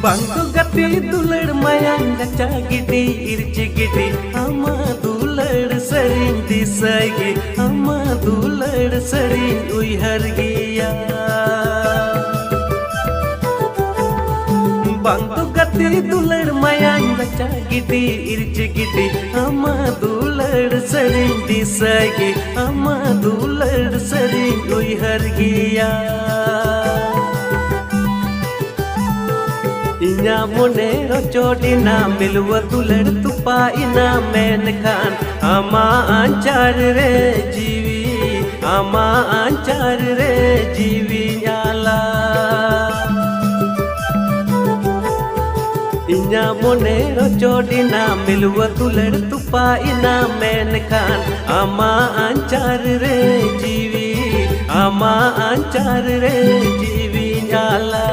Bangku gati dular mayang gacha gidi irci gidi ama dular sering disagi ama dular sering uyhar giya Bangku gati dular mayang gacha gidi irci gidi ama dular sering disagi ama dular sering uyhar giya Inya mone rochodina milwa dular tupa ina menkan ama anchar re jiwi nyala Inya mone rochodina milwa dular tupa ina menkan ama anchar re jiwi nyala